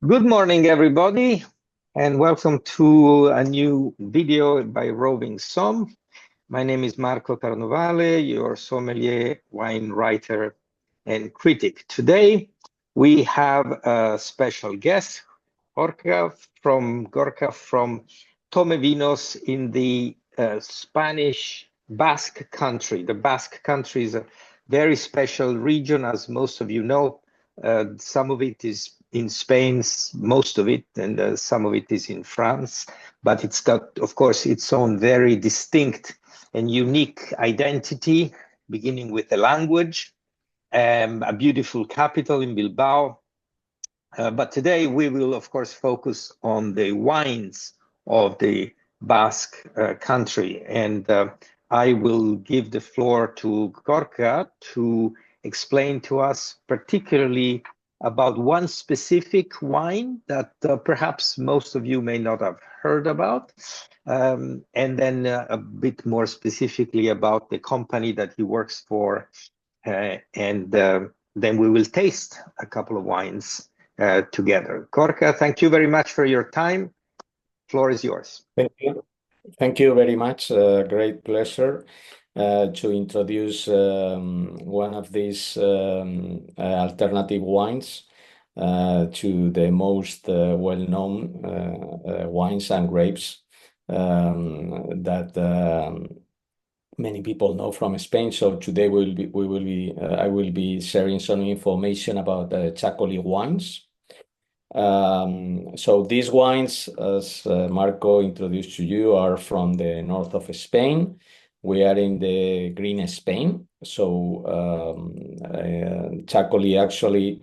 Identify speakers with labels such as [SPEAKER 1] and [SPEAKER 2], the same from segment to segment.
[SPEAKER 1] Good morning, everybody, and welcome to a new video by Roving Som. My name is Marco Carnovale, your sommelier, wine writer, and critic. Today, we have a special guest, Gorka from Tome Vinos in the Spanish Basque Country. The Basque Country is a very special region, as most of you know. Some of it is in Spain, most of it, and some of it is in France. But it's got, of course, its own very distinct and unique identity, beginning with the language, a beautiful capital in Bilbao. But today we will, of course, focus on the wines of the Basque country. And I will give the floor to Gorka to explain to us particularly about one specific wine that perhaps most of you may not have heard about. And then a bit more specifically about the company that he works for. And then we will taste a couple of wines together. Gorka, thank you very much for your time. Floor is yours.
[SPEAKER 2] Thank you. Thank you very much. Great pleasure to introduce one of these alternative wines to the most well-known wines and grapes that many people know from Spain. So today I will be sharing some information about Txakoli wines. So these wines, as Marco introduced to you, are from the north of Spain. We are in the green Spain. So Txakoli actually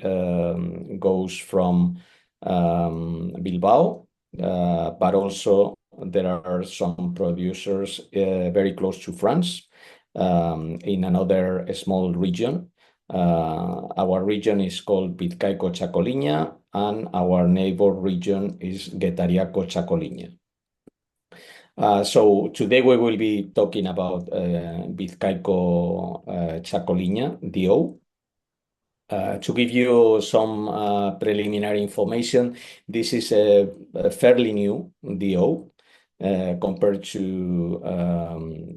[SPEAKER 2] goes from Bilbao, but also there are some producers very close to France in another small region. Our region is called Bizkaiko Txakolina, and our neighbor region is Txakolina. So today we will be talking about Bizkaiko Txakolina, DO. To give you some preliminary information, this is a fairly new DO. Compared to,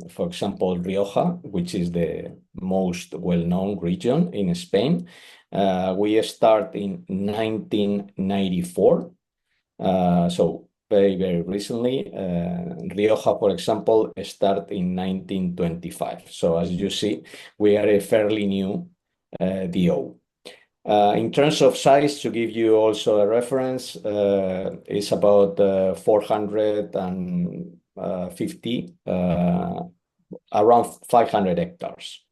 [SPEAKER 2] for example, Rioja, which is the most well-known region in Spain. We start in 1994, so very, very recently. Rioja, for example, started in 1925. So as you see, we are a fairly new DO. In terms of size, to give you also a reference, it's about 450, around 500 hectares.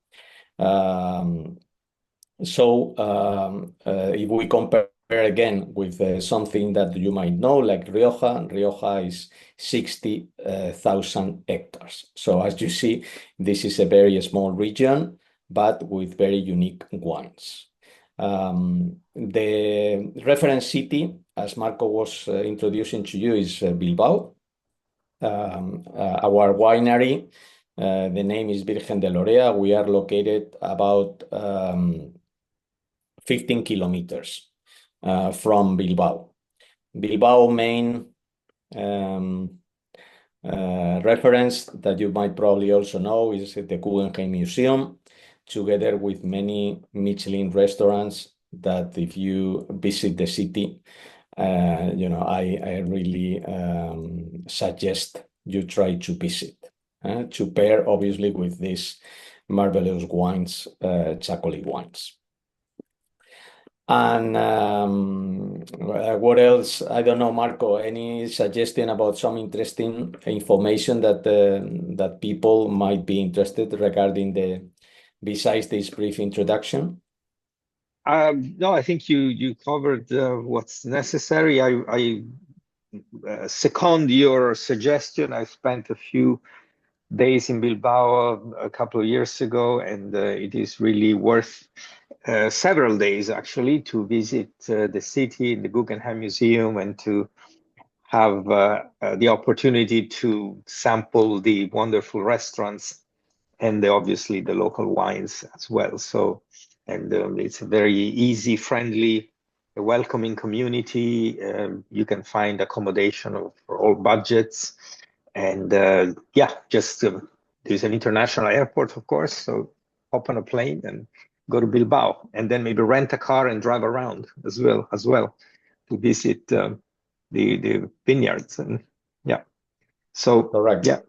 [SPEAKER 2] If we compare again with something that you might know, like Rioja is 60,000 hectares. So as you see, this is a very small region, but with very unique wines. The reference city, as Marco was introducing to you, is Bilbao. Our winery, the name is Virgen de Lorca. We are located about 15 kilometers from Bilbao. Bilbao main reference that you might probably also know is the Guggenheim Museum, together with many Michelin restaurants that if you visit the city, I really suggest you try to visit, to pair obviously with these marvelous wines, Txakoli wines. And what else? I don't know, Marco, any suggestion about some interesting information that people might be interested regarding besides this brief introduction?
[SPEAKER 1] No, I think you covered what's necessary. I second your suggestion. I spent a few days in Bilbao a couple of years ago, and it is really worth several days actually to visit the city, the Guggenheim Museum, and to have the opportunity to sample the wonderful restaurants and obviously the local wines as well. So, and it's a very easy, friendly a welcoming community. You can find accommodation for all budgets. And yeah, just there's an international airport, of course. So hop on a plane and go to Bilbao, and then maybe rent a car and drive around as well to visit the vineyards. And yeah, so
[SPEAKER 2] Correct.
[SPEAKER 1] yeah.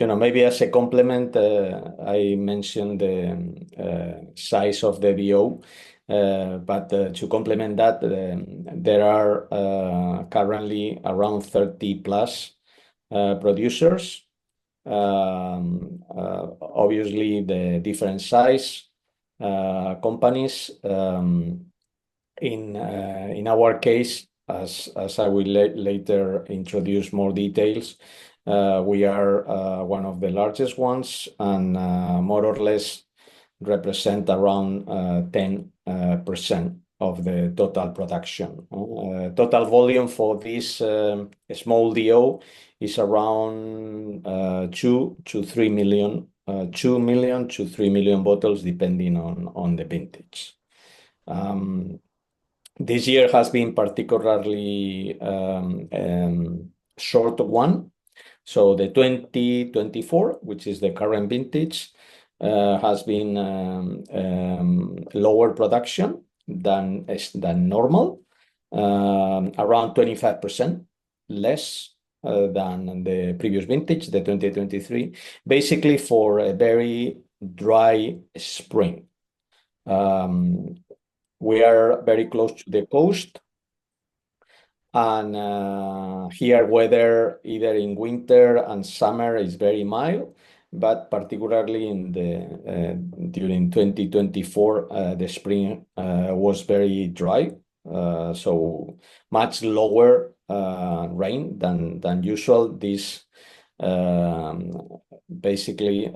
[SPEAKER 2] Maybe as a complement, I mentioned the size of the DO, but to complement that, there are currently around 30 plus producers. Obviously, the different size companies. In our case, as I will later introduce more details, we are one of the largest ones and more or less represent around 10% of the total production. Total volume for this small DO is around 2 to 3 million, 2 million to 3 million bottles, depending on the vintage. This year has been particularly short one. So the 2024, which is the current vintage, has been lower production than normal, around 25% less than the previous vintage, the 2023, basically for a very dry spring. We are very close to the coast, and here weather either in winter and summer is very mild, but particularly during 2024, the spring was very dry, so much lower rain than usual. This basically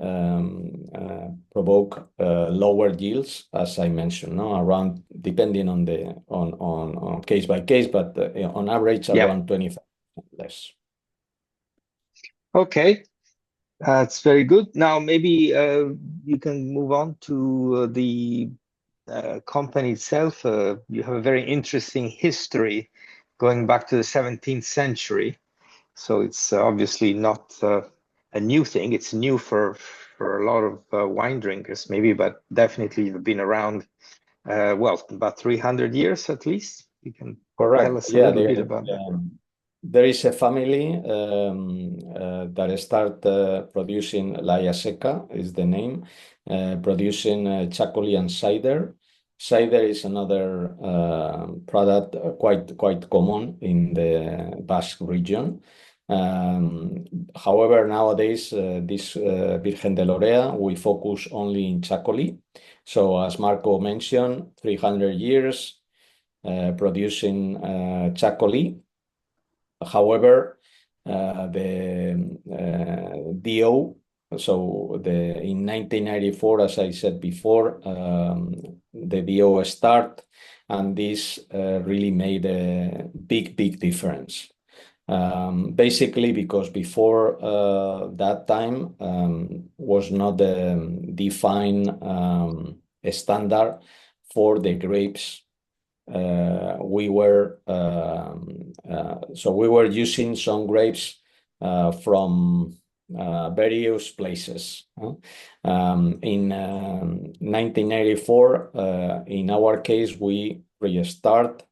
[SPEAKER 2] provoke lower yields, as I mentioned, around, depending on case by case, but on average around 25% less.
[SPEAKER 1] Okay, that's very good. Now maybe you can move on to the company itself. You have a very interesting history going back to the 17th century. So it's obviously not a new thing. It's new for a lot of wine drinkers, maybe, but definitely you've been around, well, about 300 years at least. You can tell us a little bit about that.
[SPEAKER 2] There is a family that start producing Laia Seca is the name, producing Txakolian cider. Cider is another product quite common in the Basque region. However, nowadays, this Virgen de Lorca, we focus only in Txakoli. So as Marco mentioned, 300 years producing Txakoli. However, the DO, so in 1994, as I said before, the DO start, and this really made a big difference. Basically, because before that time was not a defined standard for the grapes. We were using some grapes from various places. In 1984, in our case, we replant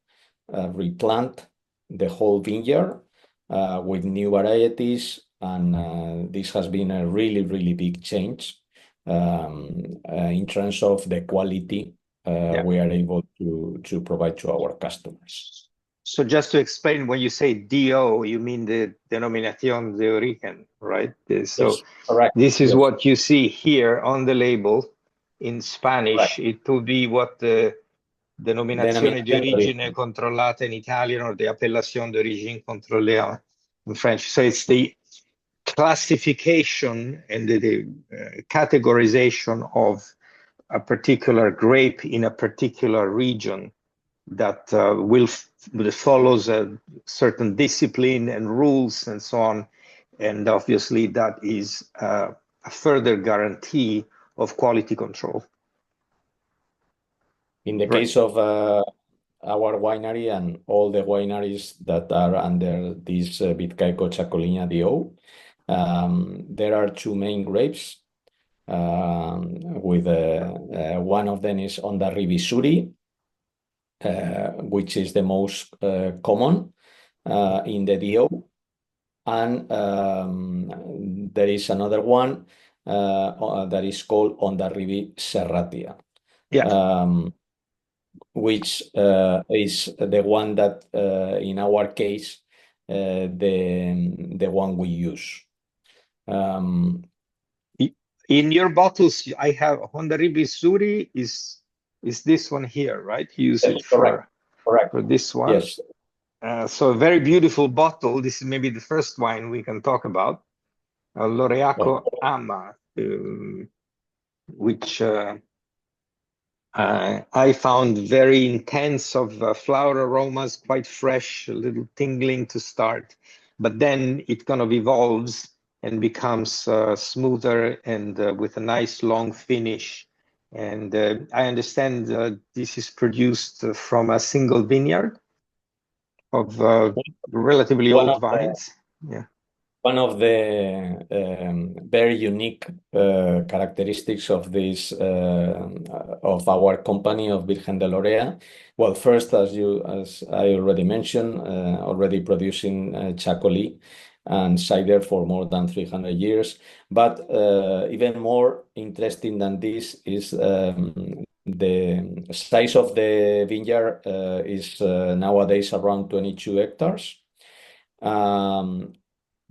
[SPEAKER 2] the whole vineyard with new varieties, and this has been a really big change in terms of the quality we are able to provide to our customers.
[SPEAKER 1] So just to explain, when you say DO, you mean the denominación de origen, right? So
[SPEAKER 2] yes, correct.
[SPEAKER 1] This is what you see here on the label in Spanish.
[SPEAKER 2] Correct.
[SPEAKER 1] It would be what the denominazione di origine controllata in Italian, or the appellation d'origine contrôlée in French. So it's the classification and the categorization of a particular grape in a particular region that follows a certain discipline and rules and so on. And obviously that is a further guarantee of quality control.
[SPEAKER 2] In the case of our winery and all the wineries that are under this Bizkaiko Txakolina DO. There are two main grapes. With one of them is Ondarribi Suri, which is the most common in the DO. And there is another one that is called Ondarribi Serratia, which is the one that, in our case, the one we use.
[SPEAKER 1] In your bottles, I have Ondarribi Suri is this one here, right? You use it
[SPEAKER 2] correct.
[SPEAKER 1] For this one.
[SPEAKER 2] Yes.
[SPEAKER 1] So a very beautiful bottle. This is maybe the first wine we can talk about. Laureaco Ama, which I found very intense of flower aromas, quite fresh, a little tingling to start. But then it kind of evolves and becomes smoother and with a nice long finish. And I understand this is produced from a single vineyard of relatively old vines.
[SPEAKER 2] One of the very unique characteristics of this of our company of Virgen de Lorca. Well, first, as I already mentioned, already producing Txakoli and cider for more than 300 years. But even more interesting than this is the size of the vineyard is nowadays around 22 hectares.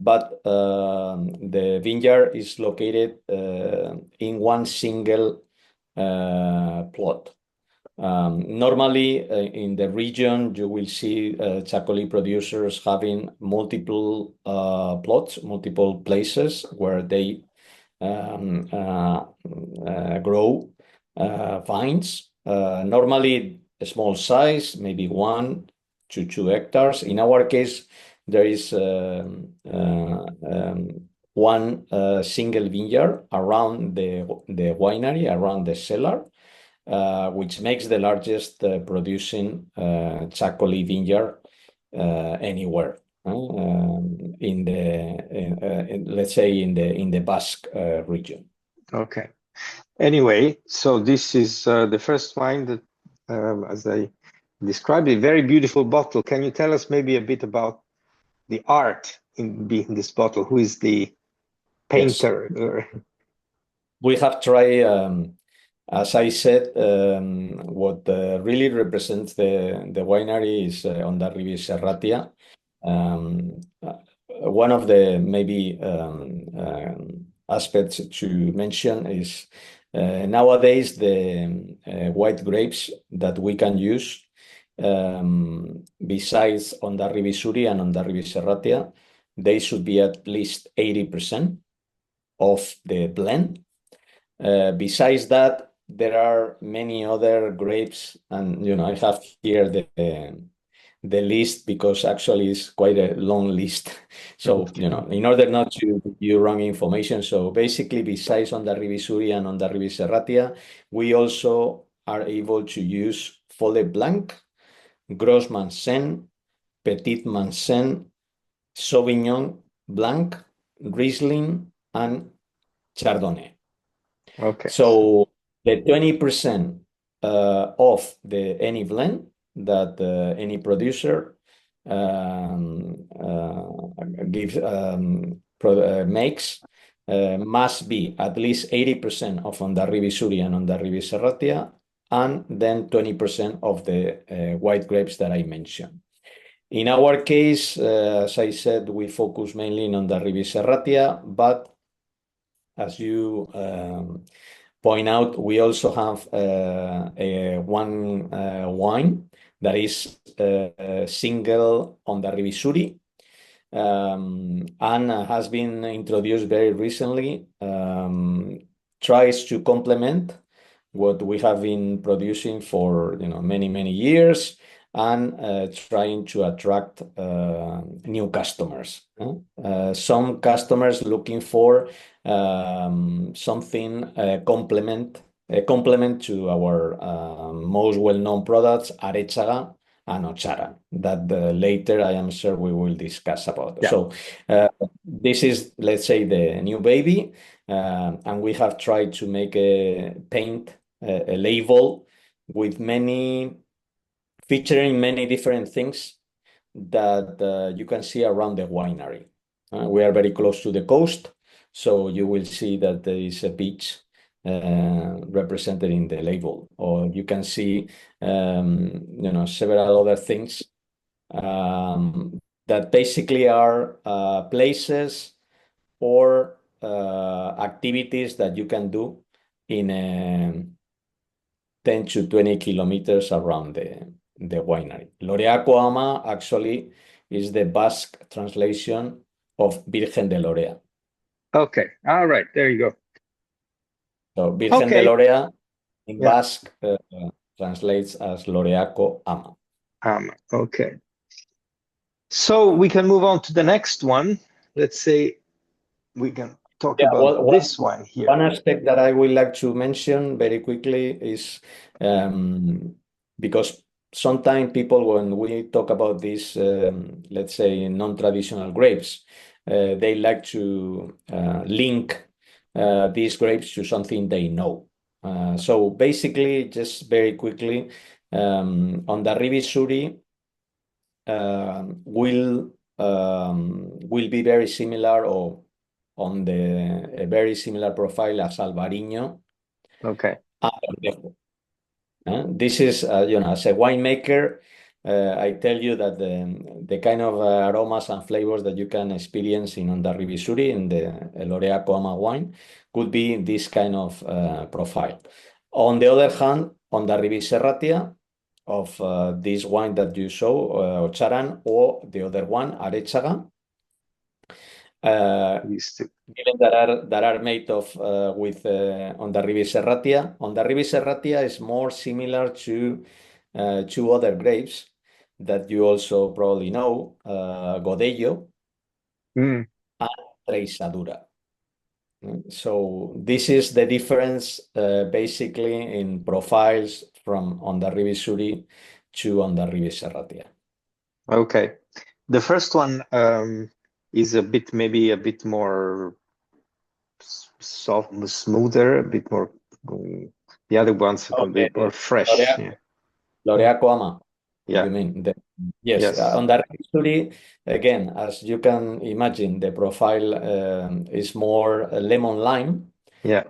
[SPEAKER 2] But the vineyard is located in one single plot. Normally, in the region, you will see Txakoli producers having multiple plots, multiple places where they grow vines. Normally, a small size, maybe 1 to 2 hectares. In our case, there is one single vineyard around the winery, around the cellar, which makes the largest producing Txakoli vineyard anywhere in the let's say in the Basque region.
[SPEAKER 1] Okay. Anyway, so this is the first wine that, as I described, a very beautiful bottle. Can you tell us maybe a bit about the art in this bottle? Who is the painter?
[SPEAKER 2] Yes. We have tried, as I said, what really represents the winery is Ondarribi Serratia. One of the maybe aspects to mention is nowadays the white grapes that we can use, besides Ondarribi Suri and Ondarribi Serratia, they should be at least 80% of the blend. Besides that, there are many other grapes, and I have here the list because actually it's quite a long list. So, in order not to give you wrong information, so basically, besides Ondarribi Suri and Ondarribi Serratia, we also are able to use Follet Blanc, Gros Mansen, Petit Mansen, Sauvignon Blanc, Riesling, and Chardonnay.
[SPEAKER 1] Okay.
[SPEAKER 2] So the 20% of any blend that any producer makes must be at least 80% of Ondarribi Suri and Ondarribi Serratia, and then 20% of the white grapes that I mentioned. In our case, as I said, we focus mainly on Ondarribi Serratia, but as you point out, we also have one wine that is single Ondarribi Suri, and has been introduced very recently. Tries to complement what we have been producing for many years, and trying to attract new customers. Some customers looking for something complement to our most well-known products, Aretxaga, and Ocharan that later I am sure we will discuss about.
[SPEAKER 1] Yeah.
[SPEAKER 2] So this is, let's say, the new baby, and we have tried to make paint a label with featuring many different things that you can see around the winery. We are very close to the coast, so you will see that there is a beach represented in the label, or you can see several other things that basically are places or activities that you can do in 10 to 20 kilometers around the winery. Loreako Ama actually is the Basque translation of Virgen de Lorea.
[SPEAKER 1] Okay. All right. There you go.
[SPEAKER 2] So Virgen de
[SPEAKER 1] Okay.
[SPEAKER 2] Lorea in
[SPEAKER 1] Yeah.
[SPEAKER 2] Basque translates as Loreako Ama.
[SPEAKER 1] Okay. So we can move on to the next one. Let's say we can talk about this one here.
[SPEAKER 2] One aspect that I would like to mention very quickly is because sometimes people, when we talk about these, let's say, non-traditional grapes, they like to link these grapes to something they know. So basically, just very quickly, on the Ribisuri will be very similar or on a very similar profile as Alvarinho.
[SPEAKER 1] Okay.
[SPEAKER 2] This is, as a winemaker, I tell you that the kind of aromas and flavors that you can experience in Ondarribisuri, in the Loreako Ama wine, could be this kind of profile. On the other hand, Ondarribi of this wine that you saw, Ocharan, or the other one, Arechaga, that are made of with Ondarribi Serratia. Ondarribi Serratia is more similar to two other grapes that you also probably know, Godello and Treisadura. So this is the difference basically in profiles from Ondarribi Suri to Ondarribi Serratia.
[SPEAKER 1] Okay. The first one is maybe a bit more soft, smoother, a bit more. The other ones are a bit more fresh.
[SPEAKER 2] Loreako Ama.
[SPEAKER 1] Yeah.
[SPEAKER 2] You mean yes. On the Ribisuri, again, as you can imagine, the profile is more lemon lime.
[SPEAKER 1] Yeah.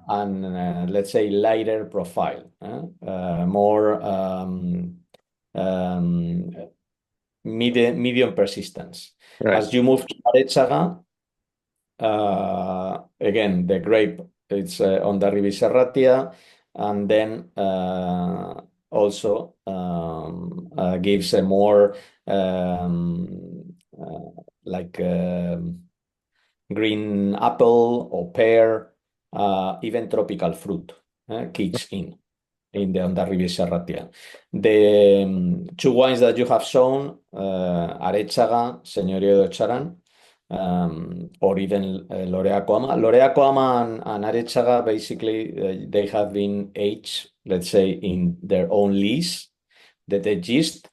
[SPEAKER 2] And let's say lighter profile, more medium persistence.
[SPEAKER 1] Right.
[SPEAKER 2] As you move to Arechaga, again, the grape it's on the Serratia, and then also gives a more like green apple or pear, even tropical fruit kicks in the Ondarribi Serratia. The two wines that you have shown, Arechaga, Señorío de Ocharan, or even Loreako Ama. Loreako Ama and Arechaga, basically, they have been aged, let's say, in their own lease that they exist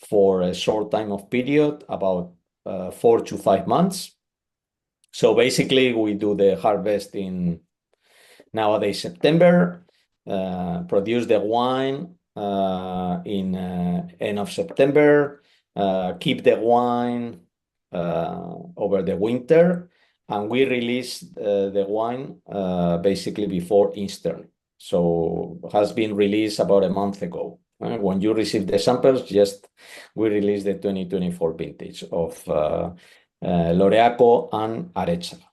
[SPEAKER 2] for a short time of period, about 4 to 5 months. So basically, we do the harvest in nowadays September, produce the wine in end of September, keep the wine over the winter, and we release the wine basically before Easter. So has been released about a month ago. When you receive the samples, we released the 2024 vintage of Loreako and Arechaga.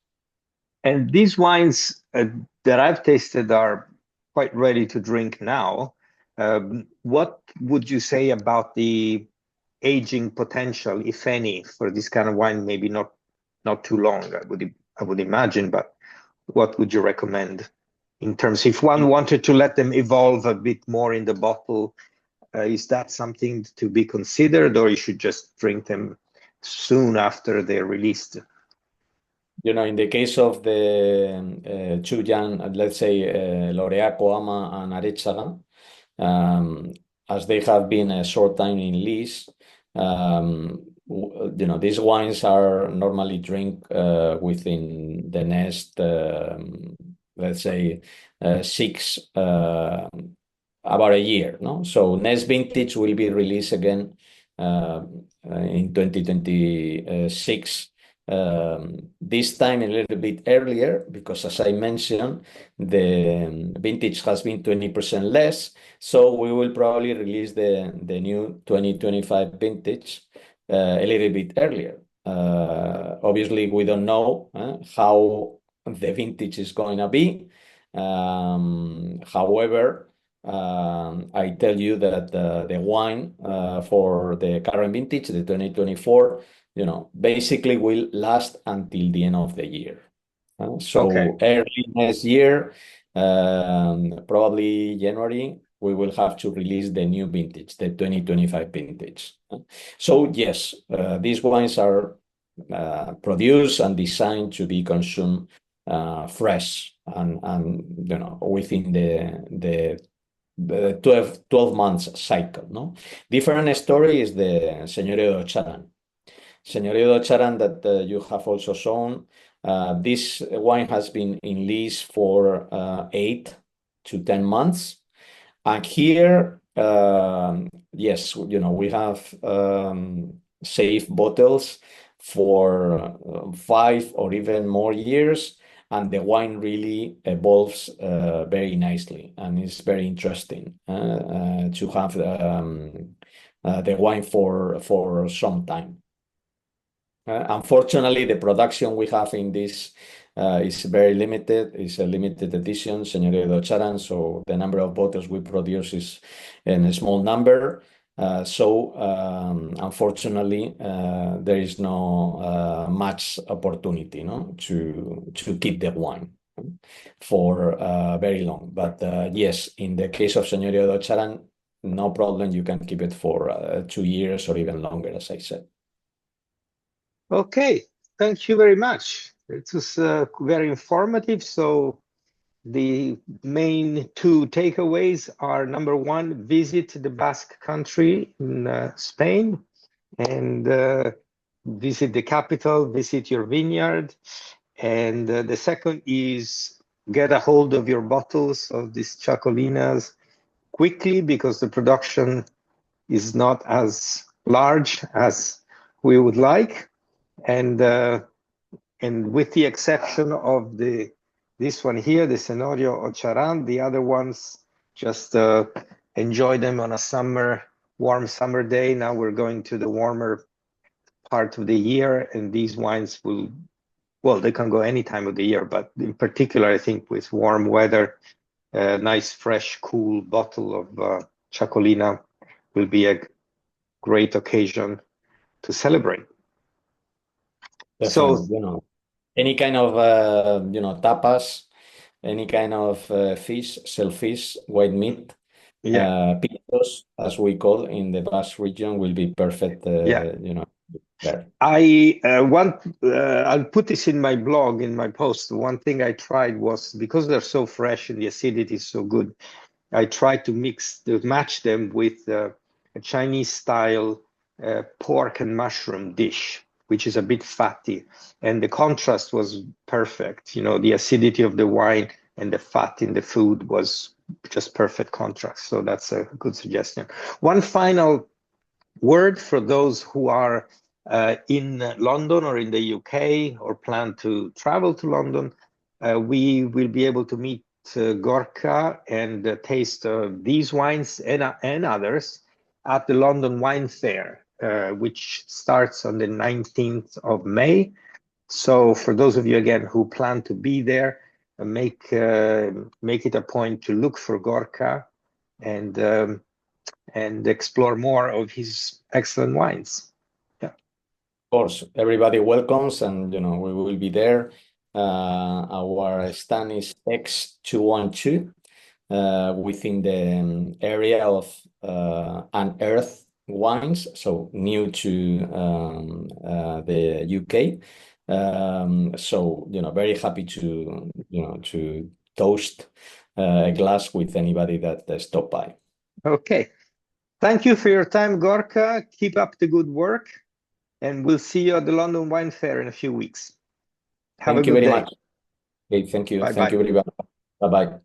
[SPEAKER 1] And these wines that I've tasted are quite ready to drink now. What would you say about the aging potential, if any, for this kind of wine? Maybe not too long, I would imagine, but what would you recommend in terms, if one wanted to let them evolve a bit more in the bottle, is that something to be considered, or you should just drink them soon after they're released?
[SPEAKER 2] In the case of the two young, let's say Loreako Ama and Arechaga, as they have been a short time in lease, these wines are normally drink within the next, let's say, six, about a year, no? So next vintage will be released again in 2026. This time a little bit earlier, because as I mentioned, the vintage has been 20% less. So we will probably release the new 2025 vintage a little bit earlier. Obviously, we don't know how the vintage is going to be. However, I tell you that the wine for the current vintage, the 2024, basically will last until the end of the year. So
[SPEAKER 1] Okay.
[SPEAKER 2] early next year, probably January, we will have to release the new vintage, the 2025 vintage. So yes, these wines are produced and designed to be consumed fresh and within the 12 months cycle, no? Different story is the Señorío de Charan. Señorío de Charan that you have also shown. This wine has been in lease for 8 to 10 months. And here, yes, we have safe bottles for 5 or even more years, and the wine really evolves very nicely, and it's very interesting to have the wine for some time. Unfortunately, the production we have in this is very limited. It's a limited edition, Señorío de Charan, so the number of bottles we produce is in a small number. Unfortunately, there is no much opportunity, to keep the wine for very long. But yes, in the case of Señorío de Charan, no problem. You can keep it for 2 years or even longer, as I said.
[SPEAKER 1] Okay, thank you very much. It was very informative. So the main two takeaways are, number one, visit the Basque Country in Spain and visit the capital, visit your vineyard. And the second is get a hold of your bottles of these Txakolinas quickly, because the production is not as large as we would like. And with the exception of this one here, the Señorío de Charan, the other ones just enjoy them on a warm summer day. Now we're going to the warmer part of the year, and these wines they can go any time of the year, but in particular, I think with warm weather, a nice, fresh, cool bottle of Txakolina will be a great occasion to celebrate.
[SPEAKER 2] Definitely,
[SPEAKER 1] So,
[SPEAKER 2] any kind of tapas, any kind of fish, shellfish, white meat,
[SPEAKER 1] yeah,
[SPEAKER 2] pintos, as we call in the Basque region, will be perfect.
[SPEAKER 1] yeah.
[SPEAKER 2] There.
[SPEAKER 1] I'll put this in my blog, in my post. One thing I tried was, because they're so fresh and the acidity is so good, I tried to match them with a Chinese style pork and mushroom dish, which is a bit fatty, and the contrast was perfect. The acidity of the wine and the fat in the food was just perfect contrast. So that's a good suggestion. One final word for those who are in London or in the UK or plan to travel to London. We will be able to meet Gorka and taste these wines and others at the London Wine Fair, which starts on the 19th of May. So for those of you, again, who plan to be there, make it a point to look for Gorka and explore more of his excellent wines. Yeah.
[SPEAKER 2] Of course, everybody welcomes, and we will be there. Our stand is X212 within the area of unearthed wines, so new to the UK. So very happy to toast a glass with anybody that stop by.
[SPEAKER 1] Okay. Thank you for your time, Gorka. Keep up the good work, and we'll see you at the London Wine Fair in a few weeks. Have a
[SPEAKER 2] Thank you
[SPEAKER 1] good
[SPEAKER 2] very
[SPEAKER 1] day.
[SPEAKER 2] much. Okay, thank you.
[SPEAKER 1] Bye-bye.
[SPEAKER 2] Thank you very much. Bye-bye.